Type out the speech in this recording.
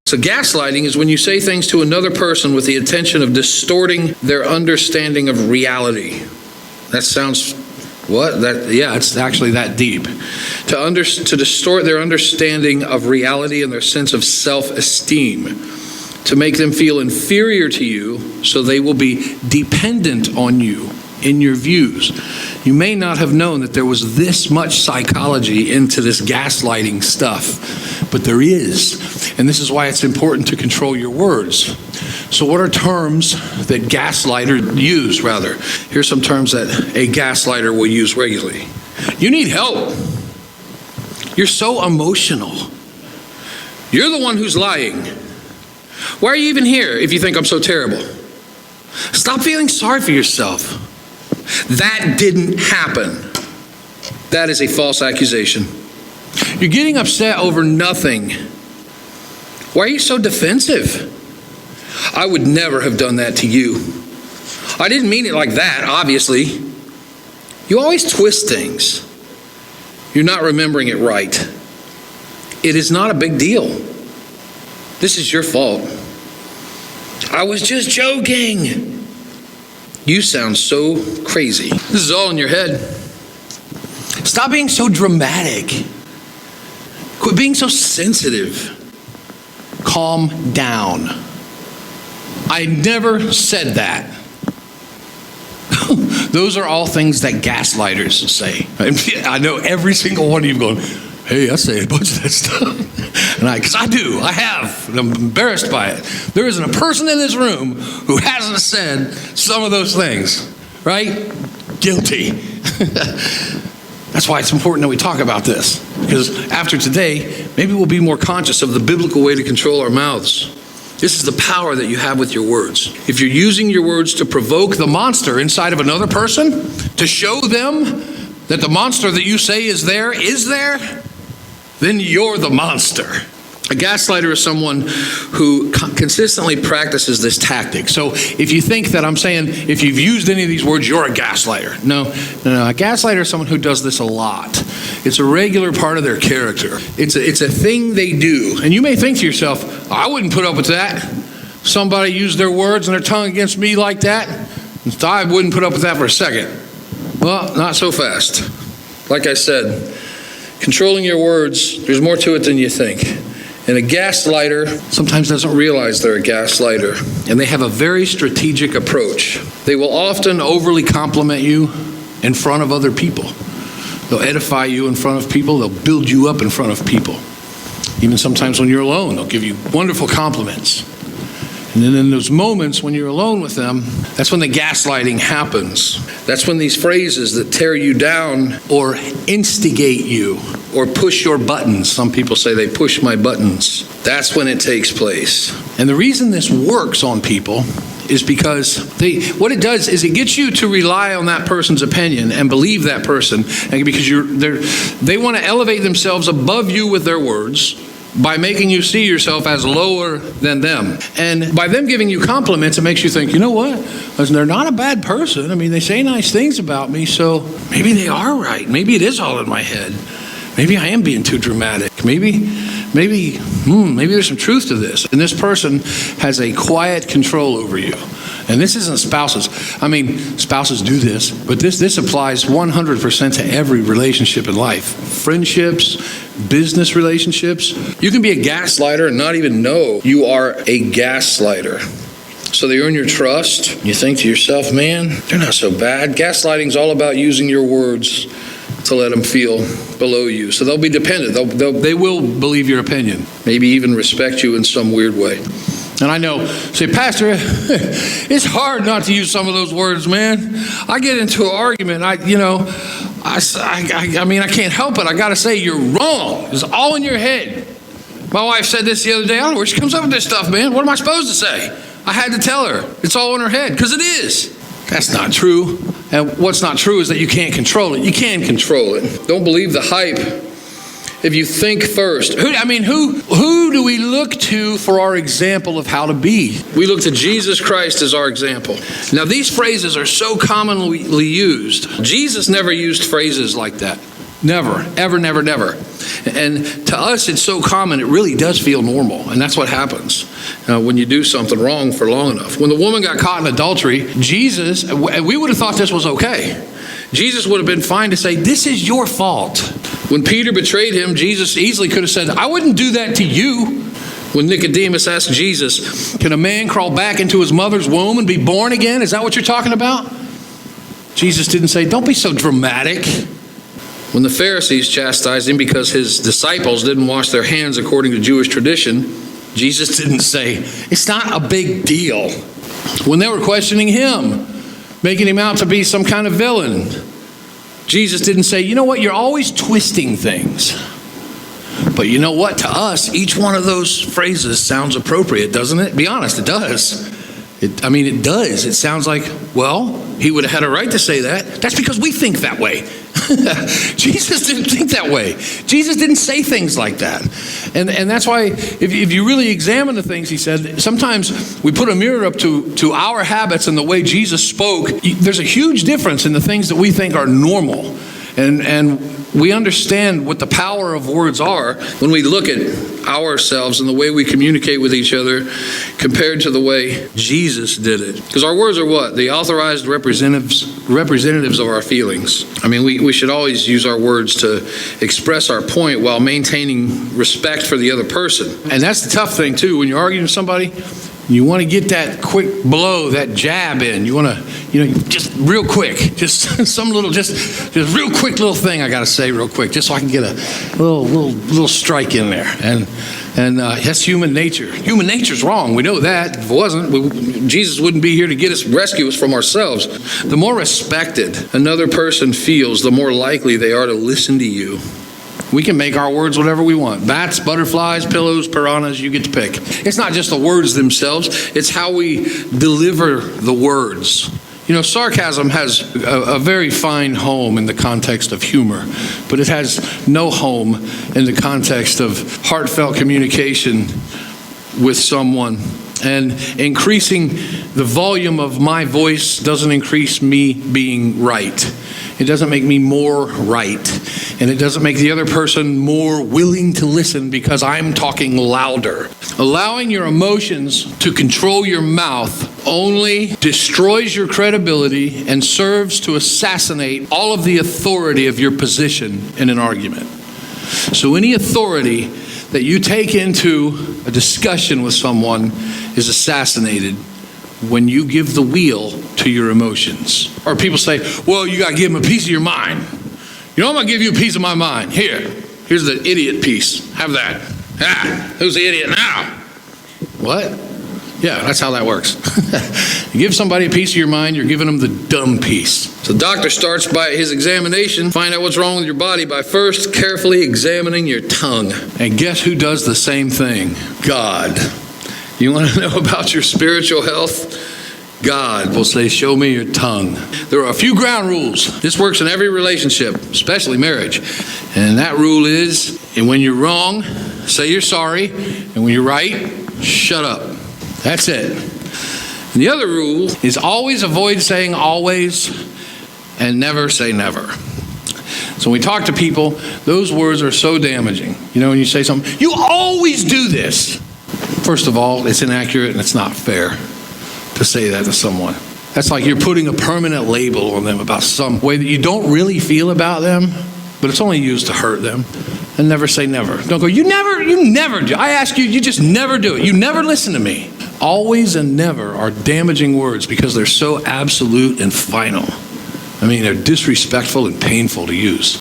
So gaslighting is when you say things to another person with the intention of distorting their understanding of reality. That sounds, what? Yeah, it's actually that deep. To distort their understanding of reality and their sense of self-esteem. To make them feel inferior to you so they will be dependent on you in your views. You may not have known that there was this much psychology into this gaslighting stuff, but there is. And this is why it's important to control your words. So what are terms that gaslighters use, rather? Here's some terms that a gaslighter will use regularly. You need help. You're so emotional. You're the one who's lying. Why are you even here if you think I'm so terrible? Stop feeling sorry for yourself. That didn't happen. That is a false accusation. You're getting upset over nothing. Why are you so defensive? I would never have done that to you. I didn't mean it like that, obviously. You always twist things. You're not remembering it right. It is not a big deal. This is your fault. I was just joking. You sound so crazy. This is all in your head. Stop being so dramatic. Quit being so sensitive. Calm down. I never said that. Those are all things that gaslighters say. I know every single one of you going, hey, I say a bunch of that stuff. And because I do, I have. And I'm embarrassed by it. There isn't a person in this room who hasn't said some of those things, right? Guilty. That's why it's important that we talk about this. Because after today, maybe we'll be more conscious of the biblical way to control our mouths. This is the power that you have with your words. If you're using your words to provoke the monster inside of another person, to show them that the monster that you say is there, then you're the monster. A gaslighter is someone who consistently practices this tactic. So if you think that I'm saying, if you've used any of these words, you're a gaslighter. No. A gaslighter is someone who does this a lot. It's a regular part of their character. It's a thing they do. And you may think to yourself, I wouldn't put up with that. Somebody used their words and their tongue against me like that. I wouldn't put up with that for a second. Well, not so fast. Like I said, controlling your words, there's more to it than you think. And a gaslighter sometimes doesn't realize they're a gaslighter. And they have a very strategic approach. They will often overly compliment you in front of other people. They'll edify you in front of people. They'll build you up in front of people. Even sometimes when you're alone, they'll give you wonderful compliments. And then in those moments when you're alone with them, that's when the gaslighting happens. That's when these phrases that tear you down or instigate you or push your buttons. Some people say they push my buttons. That's when it takes place. And the reason this works on people is because what it does is it gets you to rely on that person's opinion and believe that person, and because they want to elevate themselves above you with their words by making you see yourself as lower than them. And by them giving you compliments, it makes you think, you know what? They're not a bad person. I mean, they say nice things about me, so maybe they are right. Maybe it is all in my head. Maybe I am being too dramatic. Maybe there's some truth to this. And this person has a quiet control over you. And this isn't spouses. I mean, spouses do this, but this applies 100% to every relationship in life. Friendships, business relationships. You can be a gaslighter and not even know you are a gaslighter. So they earn your trust. You think to yourself, man, they're not so bad. Gaslighting is all about using your words to let them feel below you. So they'll be dependent. They will believe your opinion, maybe even respect you in some weird way. And I know, say, Pastor, it's hard not to use some of those words, man. I get into an argument, I can't help it. I got to say, you're wrong. It's all in your head. My wife said this the other day. I don't know where she comes up with this stuff, man. What am I supposed to say? I had to tell her. It's all in her head, because it is. That's not true. And what's not true is that you can't control it. You can control it. Don't believe the hype. If you think first. Who do we look to for our example of how to be? We look to Jesus Christ as our example. Now, these phrases are so commonly used. Jesus never used phrases like that. Never, ever, never, never. And to us, it's so common, it really does feel normal. And that's what happens when you do something wrong for long enough. When the woman got caught in adultery, Jesus, we would have thought this was okay. Jesus would have been fine to say, this is your fault. When Peter betrayed him, Jesus easily could have said, I wouldn't do that to you. When Nicodemus asked Jesus, can a man crawl back into his mother's womb and be born again? Is that what you're talking about? Jesus didn't say, don't be so dramatic. When the Pharisees chastised him because his disciples didn't wash their hands according to Jewish tradition, Jesus didn't say, it's not a big deal. When they were questioning him, making him out to be some kind of villain, Jesus didn't say, you know what, you're always twisting things. But you know what, to us, each one of those phrases sounds appropriate, doesn't it? Be honest, it does. It does. It sounds like, well, he would have had a right to say that. That's because we think that way. Jesus didn't think that way. Jesus didn't say things like that. And that's why if you really examine the things he said, sometimes we put a mirror up to our habits and the way Jesus spoke. There's a huge difference in the things that we think are normal. And we understand what the power of words are when we look at ourselves and the way we communicate with each other compared to the way Jesus did it. Because our words are what? The authorized representatives of our feelings. We should always use our words to express our point while maintaining respect for the other person. And that's the tough thing too. When you're arguing with somebody, you want to get that quick blow, that jab in. You want to, just real quick, just some little, just real quick little thing I got to say real quick, just so I can get a little strike in there. And that's human nature. Human nature's wrong. We know that. If it wasn't, Jesus wouldn't be here to rescue us from ourselves. The more respected another person feels, the more likely they are to listen to you. We can make our words whatever we want. Bats, butterflies, pillows, piranhas, you get to pick. It's not just the words themselves, it's how we deliver the words. Sarcasm has a very fine home in the context of humor, but it has no home in the context of heartfelt communication with someone. And increasing the volume of my voice doesn't increase me being right. It doesn't make me more right. And it doesn't make the other person more willing to listen because I'm talking louder. Allowing your emotions to control your mouth only destroys your credibility and serves to assassinate all of the authority of your position in an argument. So any authority that you take into a discussion with someone is assassinated when you give the wheel to your emotions. Or people say, well, you got to give them a piece of your mind. I'm going to give you a piece of my mind. Here's the idiot piece. Have that. Who's the idiot now? What? Yeah, that's how that works. You give somebody a piece of your mind, you're giving them the dumb piece. So the doctor starts by his examination, find out what's wrong with your body by first carefully examining your tongue. And guess who does the same thing? God. You want to know about your spiritual health? God will say, show me your tongue. There are a few ground rules. This works in every relationship, especially marriage. And that rule is, and when you're wrong, say you're sorry. And when you're right, shut up. That's it. And the other rule is always avoid saying always and never say never. So when we talk to people, those words are so damaging. When you say something, you always do this. First of all, it's inaccurate and it's not fair to say that to someone. That's like you're putting a permanent label on them about some way that you don't really feel about them, but it's only used to hurt them. And never say never. Don't go, you never do. I ask you, you just never do it. You never listen to me. Always and never are damaging words because they're so absolute and final. They're disrespectful and painful to use.